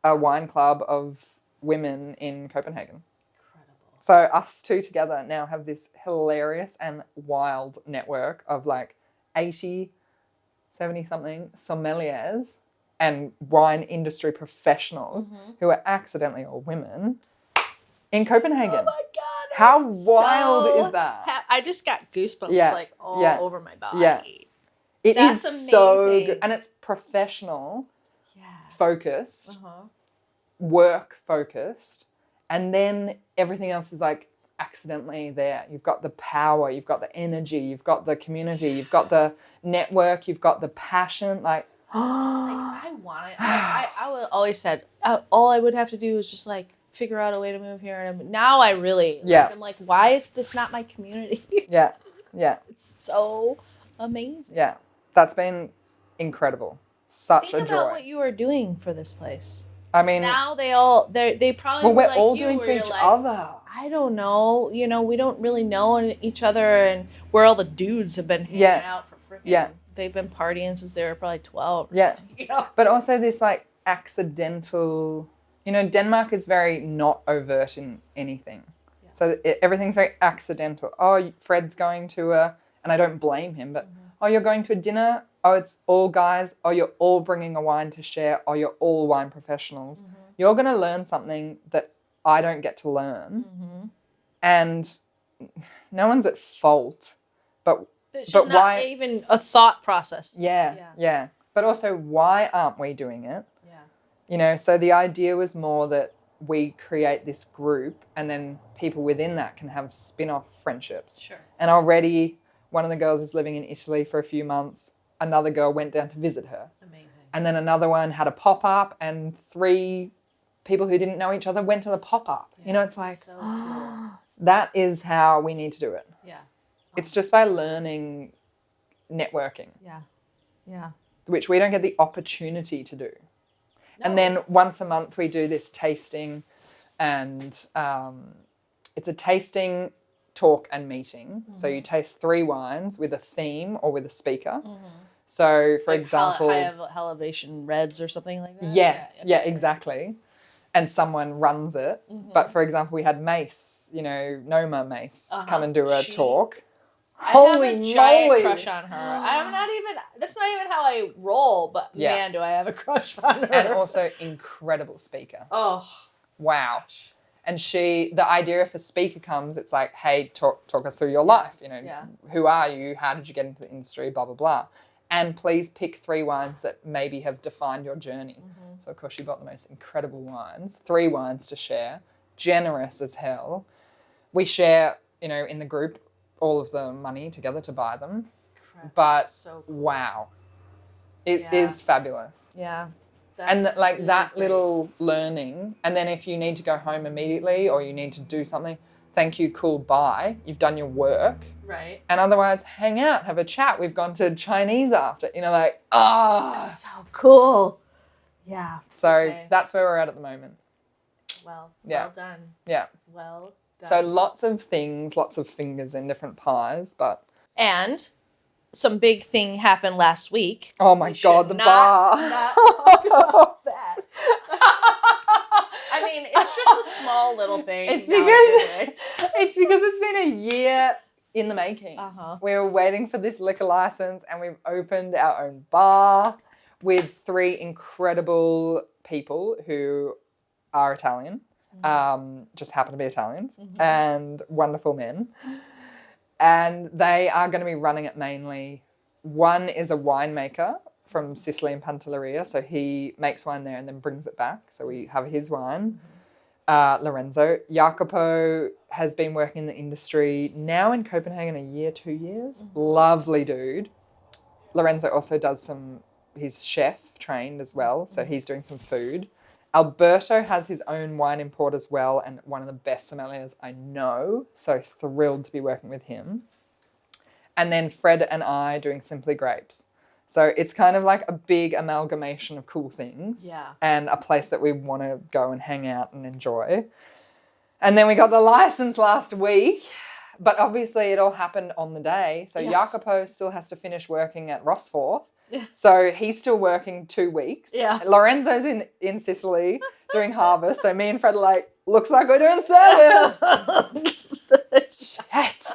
a wine club of women in Copenhagen. Incredible. So us 2 together now have this hilarious and wild network of like 80, 70-something sommeliers and wine industry professionals who are accidentally all women in Copenhagen. Oh my God. How wild is that? I just got goosebumps all over my body. Yeah. That's amazing. So good. And it's professional, focused, work focused, and then everything else is like accidentally there. You've got the power, you've got the energy, you've got the community, you've got the network, you've got the passion. Like I want it. I always said all I would have to do is just like figure out a way to move here. And now I really, I'm like, why is this not my community? Yeah. It's so amazing. Yeah. That's been incredible. Such a joy. Think about what you are doing for this place. I mean, now they probably well, we're like all you, doing for each like, other. I don't know. We don't really know each other, and where all the dudes have been hanging out for freaking. They've been partying since they were probably 12. But also this like accidental. Denmark is very not overt in anything. Yeah. So everything's very accidental. Oh, Fred's going to and I don't blame him, but oh, you're going to a dinner. Oh, it's all guys. Oh, you're all bringing a wine to share. Oh, you're all wine professionals. You're going to learn something that I don't get to learn. And no one's at fault. But it's just not why, even a thought process. Yeah. But also, why aren't we doing it? So the idea was more that we create this group and then people within that can have spin-off friendships. Sure. And already one of the girls is living in Italy for a few months. Another girl went down to visit her. Amazing. And then another one had a pop-up and 3 people who didn't know each other went to the pop-up. Yeah, it's like, so cool. That is how we need to do it. Yeah. It's just by learning networking. Yeah. which we don't get the opportunity to do. No. And then once a month we do this tasting, and it's a tasting, talk and meeting. So you taste 3 wines with a theme or with a speaker. So for example, high elevation reds or something like that. Yeah, exactly. And someone runs it. But for example, we had Mace, Noma Mace, come and do a talk. Holy I have a moly! giant crush on her. That's not even how I roll, but man, do I have a crush on her. And also incredible speaker. Oh. Wow. And the idea if a speaker comes, it's like, hey, talk us through your life. Who are you? How did you get into the industry? Blah, blah, blah. And please pick 3 wines that maybe have defined your journey. So, of course, she bought the most incredible wines, 3 wines to share, generous as hell. We share, in the group, all of the money together to buy them. Correct. But, so cool. Wow, it is fabulous. Yeah. And really that great. Little learning, and then if you need to go home immediately or you need to do something, thank you, cool, bye. You've done your work. Right. And otherwise, hang out, have a chat. We've gone to Chinese after, So cool. Yeah. So that's where we're at the moment. Well done. Yeah. Well done. So lots of things, lots of fingers in different pies, but. And some big thing happened last week. Oh my God, the bar. Not talk about that. I mean, it's just a small little thing. It's because it's been a year in the making. We were waiting for this liquor license, and we've opened our own bar with 3 incredible people who are Italian, just happen to be Italians, and wonderful men. And they are going to be running it mainly. One is a winemaker from Sicily and Pantelleria, so he makes wine there and then brings it back. So we have his wine. Lorenzo. Jacopo has been working in the industry now in Copenhagen a year, 2 years. Lovely dude. Lorenzo also does he's chef trained as well, so he's doing some food. Alberto has his own wine import as well, and one of the best sommeliers I know, so thrilled to be working with him. And then Fred and I doing Simply Grapes. So it's kind of like a big amalgamation of cool things and a place that we want to go and hang out and enjoy. And then we got the license last week, but obviously it all happened on the day. So Jacopo still has to finish working at Rosforth. So he's still working 2 weeks. Lorenzo's in Sicily doing harvest. So me and Fred are like, looks like we're doing service. Shit.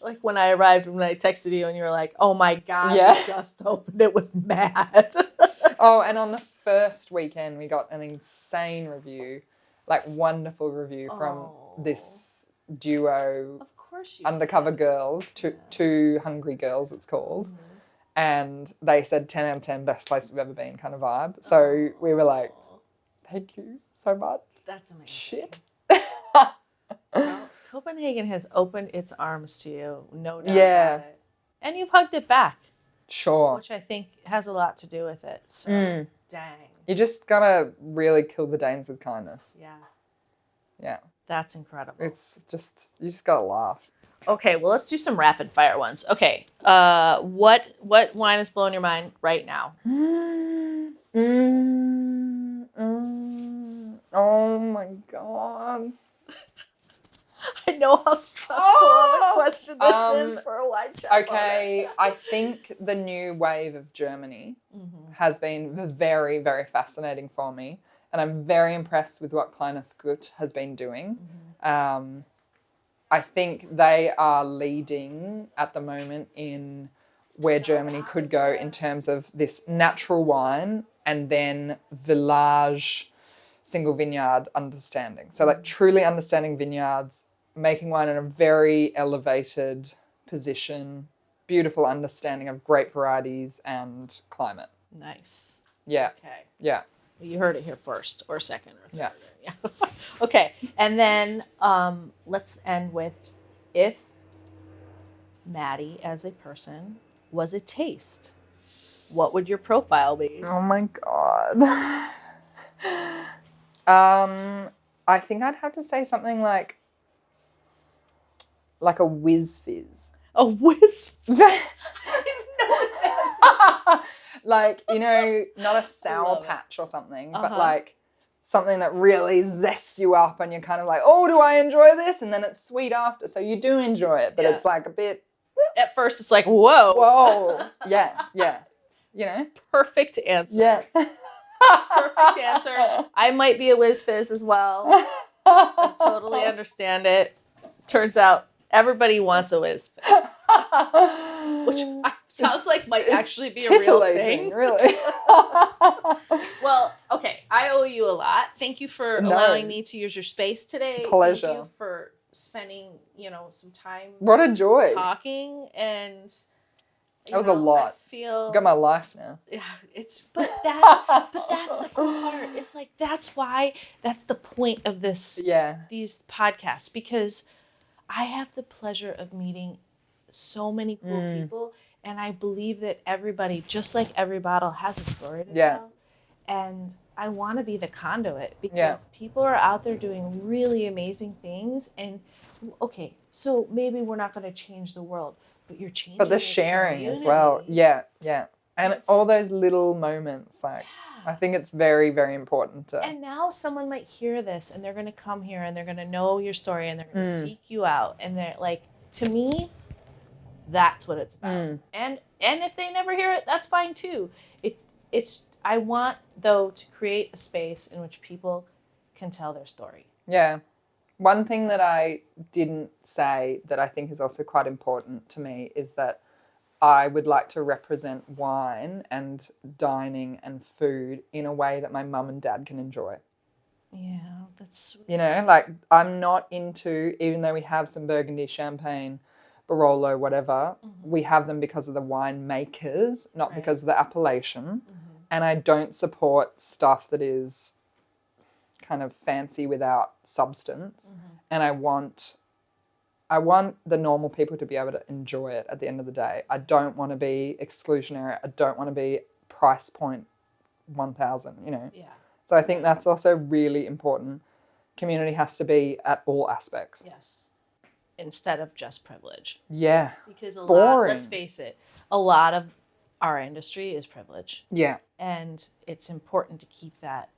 Like when I arrived, when I texted you and you were like, oh my God, we just opened it, was mad. And on the first weekend, we got an insane review, like wonderful review from this duo, of course undercover girls, two hungry girls it's called. And they said 10 out of 10, best place we've ever been kind of vibe. So we were like, thank you so much. That's amazing. Shit. Well, Copenhagen has opened its arms to you, no doubt about it. And you've hugged it back. Sure. Which I think has a lot to do with it. So, dang. You just gotta really kill the Danes with kindness. Yeah. That's incredible. It's just, you just gotta laugh. Okay, well, let's do some rapid fire ones. Okay, what wine is blowing your mind right now? Oh my God. I know how stressful of a question this is for a wine shop. Okay, I think the new wave of Germany has been very, very fascinating for me. And I'm very impressed with what Kleines Gut has been doing. I think they are leading at the moment in where Germany could go in terms of this natural wine and then village single vineyard understanding. So like truly understanding vineyards, making wine in a very elevated position, beautiful understanding of grape varieties and climate. Nice. Yeah. Okay. Yeah. Well, you heard it here first or second or third. Yeah. Okay. And then let's end with, if Maddy as a person was a taste, what would your profile be? Oh my God. I think I'd have to say something like a whiz fizz. A whiz? I don't even know what that Like, you know, not a Sour love it. Patch or something, but Uh-huh. like something that really zests you up and you're kind of like, oh, do I enjoy this? And then it's sweet after. So you do enjoy it, but Yeah. it's like a bit, At first, it's like, whoa. whoa. Yeah. You know? Perfect answer. Yeah. Perfect answer. I might be a whiz fizz as well. I totally understand it. Turns out everybody wants a whiz fizz. Which sounds like might actually be a real thing. Really. Well, okay, I owe you a lot. Thank you for allowing me to use your space today. Pleasure. Thank you for spending, some time What a joy. talking, and that was a lot. I feel I've got my life now. Yeah, but that's the cool part. It's like that's the point of these podcasts, because I have the pleasure of meeting so many cool people, and I believe that everybody, just like every bottle, has a story to tell. And I want to be the conduit, because people are out there doing really amazing things. And okay, so maybe we're not going to change the world, but you're changing. But the sharing as well. Yeah. And all those little moments, like, I think it's very, very important to. And now someone might hear this and they're going to come here and they're going to know your story and they're going to seek you out. And they're like, to me, that's what it's about. And if they never hear it, that's fine too. I want, though, to create a space in which people can tell their story. Yeah. One thing that I didn't say that I think is also quite important to me is that I would like to represent wine and dining and food in a way that my mum and dad can enjoy. Yeah, that's sweet. You know, like, I'm not into, even though we have some Burgundy, Champagne, Barolo, whatever, we have them because of the wine makers, not because of the appellation. And I don't support stuff that is kind of fancy without substance. And I want the normal people to be able to enjoy it at the end of the day. I don't want to be exclusionary. I don't want to be price point 1,000, you know. Yeah. So I think that's also really important. Community has to be at all aspects. Yes. Instead of just privilege. Yeah. Because boring. Let's face it, a lot of our industry is privilege. Yeah. And it's important to keep that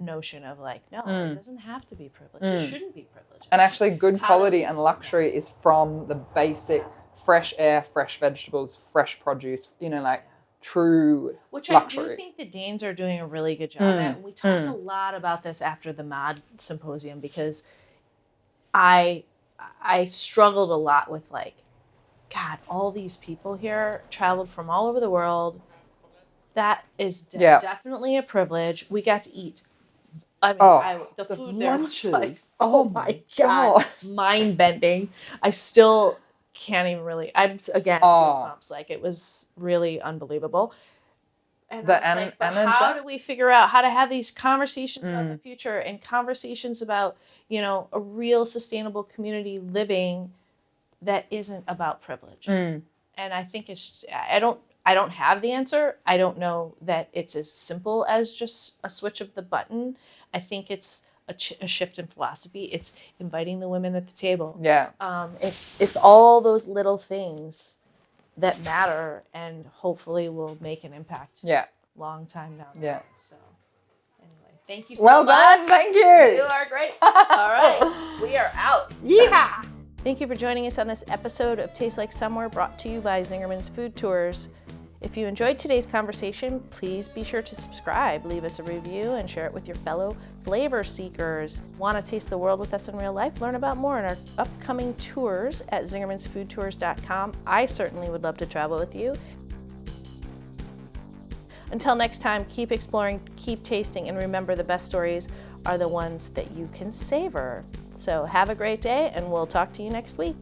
notion of like, no, it doesn't have to be privilege. It shouldn't be privilege. And actually good quality and luxury is from the basic fresh air, fresh vegetables, fresh produce, you know, like true Which luxury. I do think the Danes are doing a really good job at. And we talked a lot about this after the MOD symposium, because I struggled a lot with like, God, all these people here traveled from all over the world. That is definitely a privilege. We got to eat. I mean, the food there was like, oh my God, mind bending. I still can't even really. I'm again goosebumps. Like, it was really unbelievable. And how do we figure out how to have these conversations about the future and conversations about, a real sustainable community living that isn't about privilege? And I think I don't have the answer. I don't know that it's as simple as just a switch of the button. I think it's a shift in philosophy. It's inviting the women at the table. Yeah. It's all those little things that matter and hopefully will make an impact. Yeah. Long time down the Yeah. road. So anyway, thank you so much. Well done. Thank you. You are great. All right. We are out. Yeah. Thank you for joining us on this episode of Taste Like Somewhere, brought to you by Zingerman's Food Tours. If you enjoyed today's conversation, please be sure to subscribe, leave us a review, and share it with your fellow flavor seekers. Want to taste the world with us in real life? Learn about more in our upcoming tours at zingermansfoodtours.com. I certainly would love to travel with you. Until next time, keep exploring, keep tasting, and remember, the best stories are the ones that you can savor. So have a great day, and we'll talk to you next week.